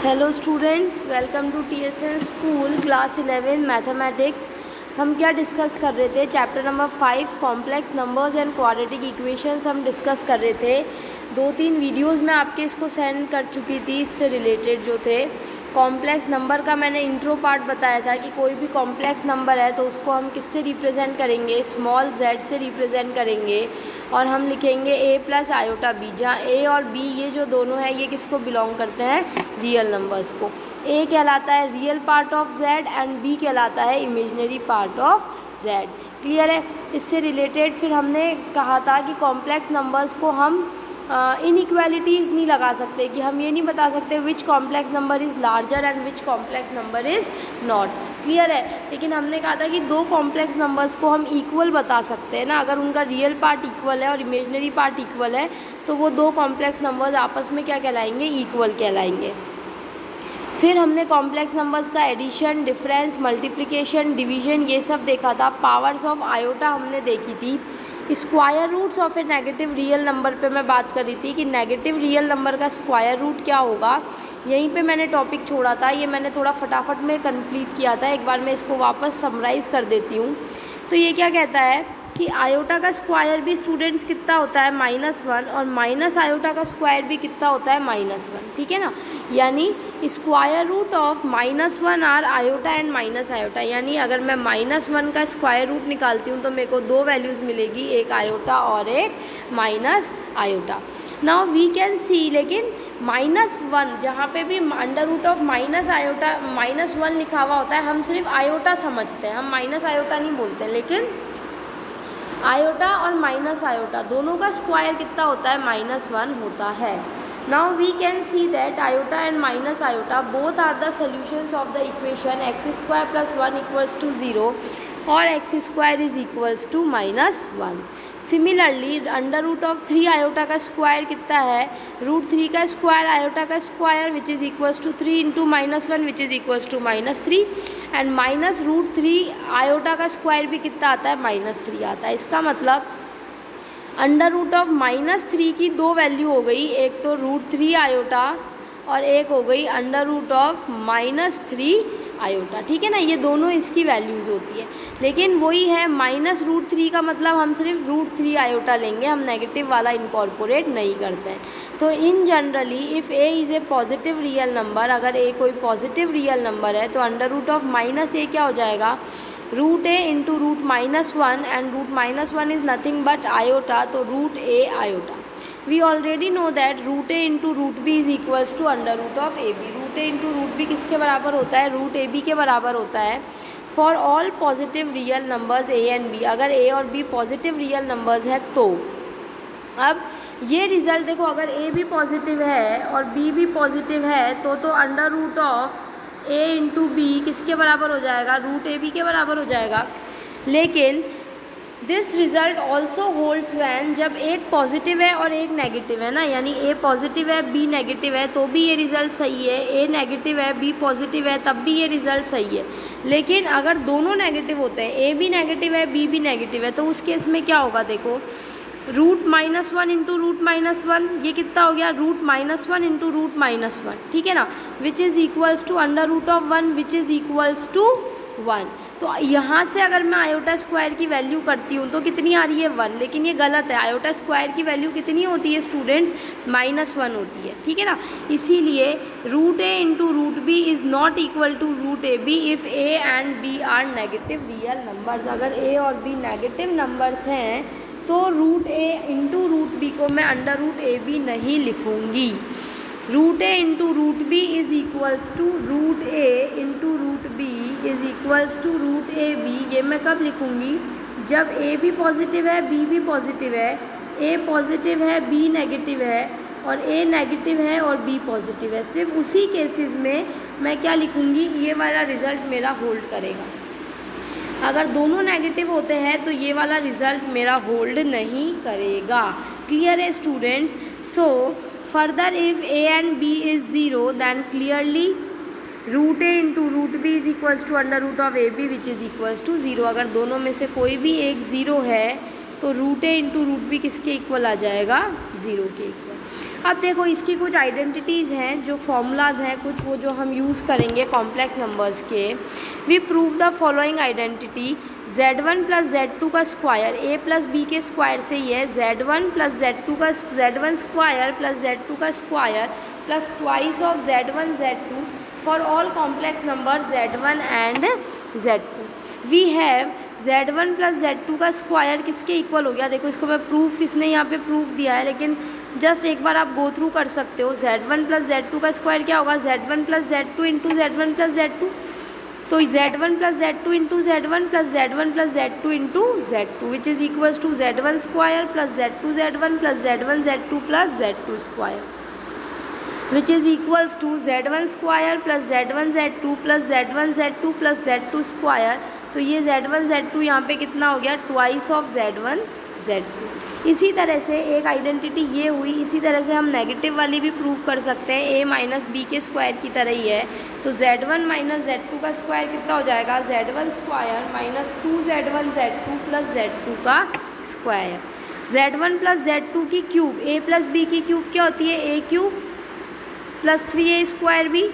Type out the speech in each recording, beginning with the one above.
Hello students, welcome to TSN school class 11 mathematics. हम क्या discuss कर रहे थे? Chapter number 5 complex numbers and quadratic equations हम डिस्कस कर रहे थे। 2-3 वीडियोस में आपके इसको सेंड कर चुकी थी, इससे रिलेटेड जो थे। कॉम्प्लेक्स नंबर का मैंने इंट्रो पार्ट बताया था कि कोई भी कॉम्प्लेक्स नंबर है तो उसको हम किससे रिप्रेजेंट करेंगे, स्मॉल z से रिप्रेजेंट करेंगे और हम लिखेंगे a प्लस आयोटा b, जहाँ a और b ये जो दोनों हैं ये किसको बिलोंग करते हैं? रियल नंबर्स को। a कहलाता है real part of z and b कहलाता है imaginary part of z। Clear है? इससे रिलेटेड फिर हमने कहा था कि कॉम्प्लेक्स नंबर्स को हम इनइक्वालिटीज़ नहीं लगा सकते, कि हम ये नहीं बता सकते which complex number is larger and which complex number is not. Clear है? लेकिन हमने कहा था कि दो कॉम्प्लेक्स नंबर्स को हम इक्वल बता सकते हैं ना, अगर उनका रियल पार्ट इक्वल है और इमेजिनरी पार्ट इक्वल है तो वो दो कॉम्प्लेक्स नंबर्स आपस में क्या कहलाएंगे? इक्वल कहलाएंगे। फिर हमने कॉम्प्लेक्स नंबर्स का एडिशन, डिफरेंस, मल्टीप्लिकेशन, डिवीजन ये सब देखा था। पावर्स ऑफ आयोटा हमने देखी थी। Square roots of a negative real number पे मैं बात कर रही थी कि नेगेटिव रियल नंबर का स्क्वायर रूट क्या होगा। यहीं पे मैंने टॉपिक छोड़ा था, ये मैंने थोड़ा फटाफट में कंप्लीट किया था। एक बार मैं इसको वापस समराइज़ कर देती हूँ। तो ये क्या कहता है कि आयोटा का स्क्वायर भी स्टूडेंट्स कितना होता है? -1, और माइनस आयोटा का स्क्वायर भी कितना होता है? -1। ठीक है ना? यानी square root of -1 are iota and minus iota. यानी अगर मैं -1 का स्क्वायर रूट निकालती हूँ तो मेरे को दो वैल्यूज़ मिलेगी, एक आयोटा और एक minus iota. Now we can see, लेकिन -1 जहाँ पे भी under root of minus iota -1 लिखा हुआ होता है, हम सिर्फ आयोटा समझते हैं, हम माइनस आयोटा नहीं बोलते। लेकिन आयोटा और माइनस आयोटा दोनों का स्क्वायर कितना होता है? -1 होता है। Now we can see that iota and minus iota both are the solutions of the equation x² + 1 = 0 और x² is equals to -1। Similarly under root of 3 iota का स्क्वायर कितना है? √3 का स्क्वायर आयोटा का square which is equals to 3 × -1 which is equals to -3 and -√3 iota का square भी कितना आता है? -3 आता है। इसका मतलब अंडर रूट ऑफ -3 की दो वैल्यू हो गई, एक तो √3 आयोटा और एक हो गई अंडर रूट ऑफ -3 आयोटा। ठीक है ना? ये दोनों इसकी वैल्यूज़ होती है। लेकिन वही है, -√3 का मतलब हम सिर्फ √3 आयोटा लेंगे, हम नेगेटिव वाला इनकॉर्पोरेट नहीं करते हैं। तो इन generally if a is a positive real number, अगर a कोई पॉजिटिव रियल नंबर है तो अंडर रूट ऑफ -a क्या हो जाएगा? √a × √-1 and √-1 is nothing but iota, तो √a iota. We already know that √a × √b is equals to under root of ab। √a × √b किसके बराबर होता है? √ab के बराबर होता है for all positive real numbers a and b। अगर a और b पॉजिटिव रियल नंबर्स हैं तो अब ये रिज़ल्ट देखो, अगर a भी पॉजिटिव है और b भी पॉजिटिव है तो under root of a × b किसके बराबर हो जाएगा? √ab के बराबर हो जाएगा। लेकिन this result also holds when जब एक पॉजिटिव है और एक नेगेटिव है ना, यानी a पॉजिटिव है b नेगेटिव है तो भी ये रिज़ल्ट सही है, a नेगेटिव है b पॉजिटिव है तब भी ये रिज़ल्ट सही है। लेकिन अगर दोनों नेगेटिव होते हैं, a भी नेगेटिव है b भी नेगेटिव है, तो उस केस में क्या होगा? देखो √-1 × √-1 ये कितना हो गया? √-1 × √-1। ठीक है ना? Which is equals to under root of 1 which is equals to 1। तो यहाँ से अगर मैं आयोटा स्क्वायर की वैल्यू करती हूँ तो कितनी आ रही है? 1। लेकिन ये गलत है, आयोटा स्क्वायर की वैल्यू कितनी होती है स्टूडेंट्स? -1 होती है। ठीक है ना? इसीलिए √a × √b is not equal to √ab if a and b are negative real numbers. अगर a और b नेगेटिव नंबर्स हैं तो √a × √b को मैं अंडर रूट ab नहीं लिखूँगी। √a × √b is equals to √a × √b is equals to √ab। ये मैं कब लिखूँगी? जब a भी पॉजिटिव है b भी पॉजिटिव है, a पॉजिटिव है b नेगेटिव है और a नेगेटिव है और b पॉजिटिव है। सिर्फ उसी केसेस में मैं क्या लिखूँगी? ये वाला रिज़ल्ट मेरा होल्ड करेगा। अगर दोनों नेगेटिव होते हैं तो ये वाला रिज़ल्ट मेरा होल्ड नहीं करेगा। क्लियर है students? So further if a and b is 0 then clearly √a × √b is equals to under root of ab which is equals to 0। अगर दोनों में से कोई भी एक 0 है तो √a × √b किसके इक्वल आ जाएगा? 0 के इक्वल। अब देखो इसकी कुछ आइडेंटिटीज़ हैं, जो फॉर्मूलाज हैं कुछ, वो जो हम यूज़ करेंगे कॉम्प्लेक्स नंबर्स के। We prove the following identity, z1 plus z2 का स्क्वायर a प्लस b के स्क्वायर से ही है, z1 प्लस z2 का z1 स्क्वायर प्लस z2 का square plus twice of z1 z2 for all complex number z1 and z2। We have z1 plus z2 का square किसके equal हो गया, देखो इसको मैं प्रूफ, किसने यहाँ पे प्रूफ दिया है, लेकिन जस्ट एक बार आप गो थ्रू कर सकते हो। z1 प्लस z2 का स्क्वायर क्या होगा, z1 plus z2 into z1 plus z2, तो z1 plus z2 into z1 plus z1 plus z2 into z2 which is equals to z1 square plus z2 z1 plus z1 z2 plus z2 square which is equals to z1 square plus z1 z2 plus z1 z2 plus z2 square. तो ये z1 z2 यहाँ पे कितना हो गया, twice of z1 z2। इसी तरह से एक आइडेंटिटी ये हुई, इसी तरह से हम नेगेटिव वाली भी प्रूव कर सकते हैं, a माइनस बी के स्क्वायर की तरह ही है। तो z1 माइनस z2 का स्क्वायर कितना हो जाएगा, z1 square minus 2z1 z2 plus z2 का स्क्वायर। z1 प्लस z2 की क्यूब, a प्लस बी की क्यूब क्या होती है, a cube plus 3a square b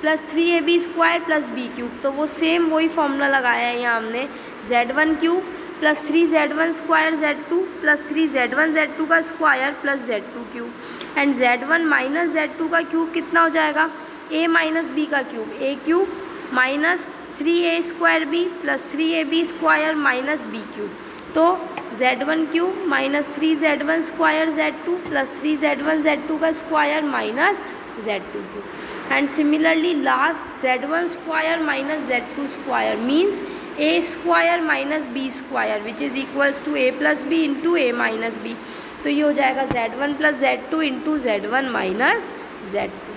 plus 3ab square plus b cube. तो वो सेम वही फॉर्मूला लगाया है यहाँ हमने, z1 cube plus 3z1 square z2 plus 3z1 z2 का square plus z2 cube and z1 minus z2 का cube कितना हो जाएगा, a माइनस बी का cube, a cube minus 3a square b plus 3ab square minus b cube. तो z1 cube minus 3z1 square z2 plus 3z1 z2 का square minus z2 cube and similarly last z1 square minus z2 square means a square minus b square which is equals to a plus b into a minus b. तो ये हो जाएगा z1 plus z2 into z1 minus z2।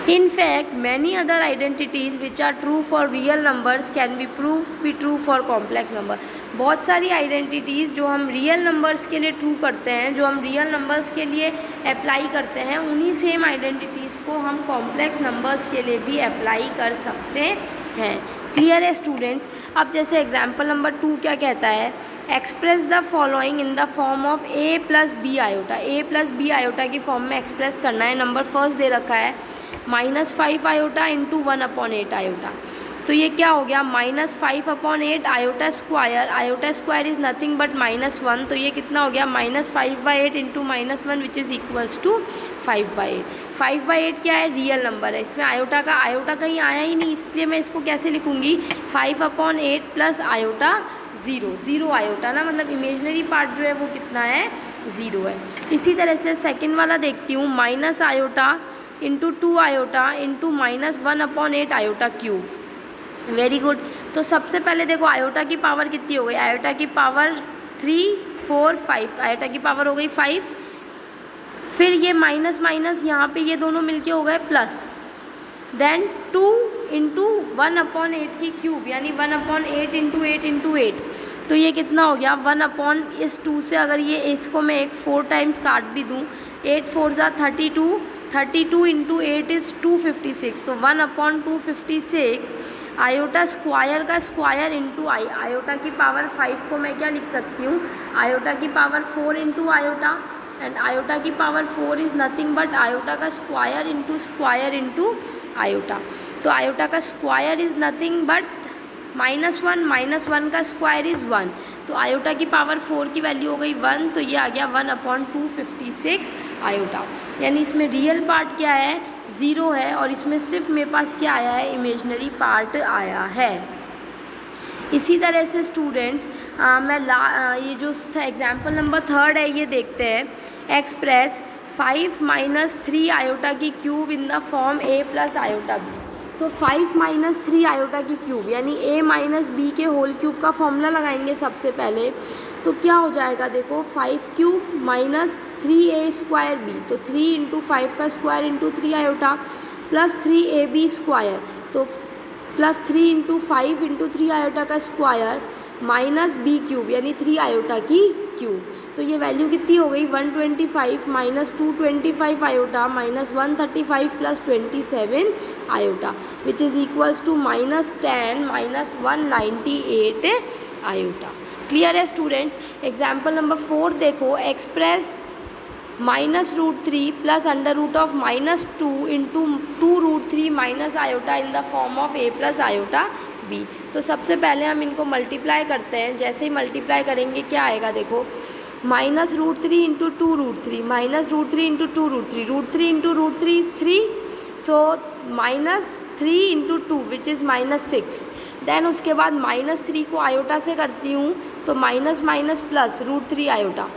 In fact, many other identities which are true for real numbers can be proved to be true for complex number। बहुत सारी identities जो हम real numbers के लिए ट्रू करते हैं, जो हम रियल नंबर्स के लिए अप्लाई करते हैं, उन्हीं सेम आइडेंटिटीज़ को हम कॉम्प्लेक्स नंबर्स के लिए भी अप्लाई कर सकते हैं। क्लियर है स्टूडेंट्स। अब जैसे एग्जाम्पल नंबर 2 क्या कहता है, express the following in the form of a plus b iota. a plus b iota की फॉर्म में एक्सप्रेस करना है। नंबर फर्स्ट दे रखा है -5 आयोटा इंटू 1/8 आयोटा। तो ये क्या हो गया, -5/8 iota square, iota square is nothing but -1, तो ये कितना हो गया, -5/8 into -1 which is equals to 5/8। 5/8 क्या है, रियल नंबर है, इसमें आयोटा कहीं आया ही नहीं, इसलिए मैं इसको कैसे लिखूँगी, 5/8 प्लस आयोटा 0 आयोटा ना, मतलब इमेजनरी पार्ट जो है वो कितना है, 0 है। इसी तरह से सेकेंड वाला देखती हूँ, minus iota into 2 iota into -1/8 iota cube. Very good. तो सबसे पहले देखो आयोटा की पावर कितनी हो गई, आयोटा की पावर 3, 4, 5, आयोटा की पावर हो गई 5। फिर ये माइनस माइनस यहाँ पे ये दोनों मिलके हो गए प्लस, देन 2 इंटू 1/8 की क्यूब, यानी 1/8 इंटू 8 इंटू 8। तो ये कितना हो गया, 1/2 से अगर ये इसको मैं 4 टाइम्स काट भी दूँ, 8 4 जा 32 इंटू 8 इज़ 256। तो 1/256 आयोटा स्क्वायर का स्क्वायर इंटू आयोटा की पावर 5 को मैं क्या लिख सकती हूँ, आयोटा की power 4 into iota, and iota की power 4 is nothing but iota का स्क्वायर इंटू आयोटा। तो आयोटा का स्क्वायर इज़ नथिंग बट -1 का स्क्वायर इज़ 1। तो आयोटा की पावर 4 की वैल्यू हो गई 1, तो ये आ गया 1/256 आयोटा। यानी इसमें रियल पार्ट क्या है, 0 है, और इसमें सिर्फ मेरे पास क्या आया है, इमेजनरी पार्ट आया है। इसी तरह से स्टूडेंट्स ये जो एग्जाम्पल नंबर 3 है ये देखते हैं, एक्सप्रेस 5 - 3 आयोटा की cube in the form a plus iota b। So 5 - 3 iota की क्यूब यानी a माइनस बी के होल क्यूब का फॉर्मूला लगाएंगे सबसे पहले। तो क्या हो जाएगा, देखो 5 cube minus 3a square b, तो 3 इंटू 5 का square into 3 iota plus 3ab square, तो प्लस 3 इंटू 5 इंटू 3 आयोटा का स्क्वायर माइनस b क्यूब यानी 3 आयोटा की क्यूब। तो ये वैल्यू कितनी हो गई, 125 minus 225 iota minus 135 plus 27 iota which is equals to -10 minus 198 iota. Clear है स्टूडेंट्स। एग्जाम्पल नंबर 4 देखो, express -√3 plus √of -2 into 2√3 minus iota in the form of a plus iota b। तो सबसे पहले हम इनको मल्टीप्लाई करते हैं। जैसे ही मल्टीप्लाई करेंगे क्या आएगा, देखो -√3 into 2√3 -√3 into 2√3 √3 into √3 is 3, so -3 into 2 which is -6। Then उसके बाद -3 को आयोटा से करती हूँ तो माइनस माइनस प्लस √3 आयोटा,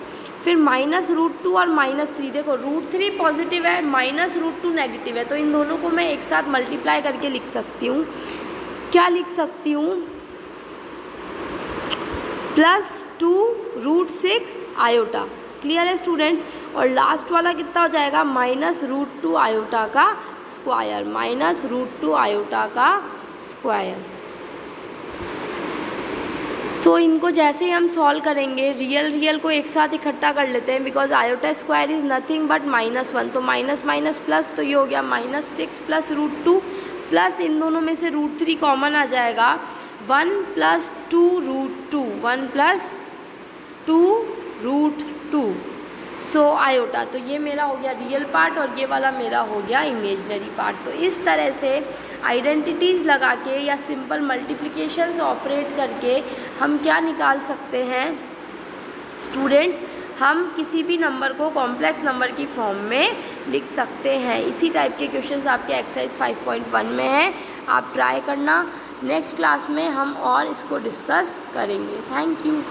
फिर -√2 और -3। देखो √3 पॉजिटिव है, -√2 नेगेटिव है, तो इन दोनों को मैं एक साथ मल्टीप्लाई करके लिख सकती हूँ। क्या लिख सकती हूँ, +2√6 आयोटा। क्लियर है स्टूडेंट्स। और लास्ट वाला कितना हो जाएगा, -√2 आयोटा का स्क्वायर, -√2 आयोटा का स्क्वायर। तो इनको जैसे ही हम सॉल्व करेंगे, रियल को एक साथ इकट्ठा कर लेते हैं, because iota square is nothing but -1, तो माइनस माइनस प्लस, तो ये हो गया -6 प्लस √2 प्लस इन दोनों में से √3 कॉमन आ जाएगा, 1 + 2√2, 1 + 2√2 सो आयोटा। तो ये मेरा हो गया रियल पार्ट और ये वाला मेरा हो गया इमेजनरी पार्ट। तो इस तरह से आइडेंटिटीज़ लगा के या सिंपल मल्टीप्लिकेशंस ऑपरेट करके हम क्या निकाल सकते हैं स्टूडेंट्स, हम किसी भी नंबर को कॉम्प्लेक्स नंबर की फॉर्म में लिख सकते हैं। इसी टाइप के क्वेश्चंस आपके एक्सरसाइज 5.1 में हैं, आप ट्राई करना। नेक्स्ट क्लास में हम और इसको डिस्कस करेंगे। Thank you.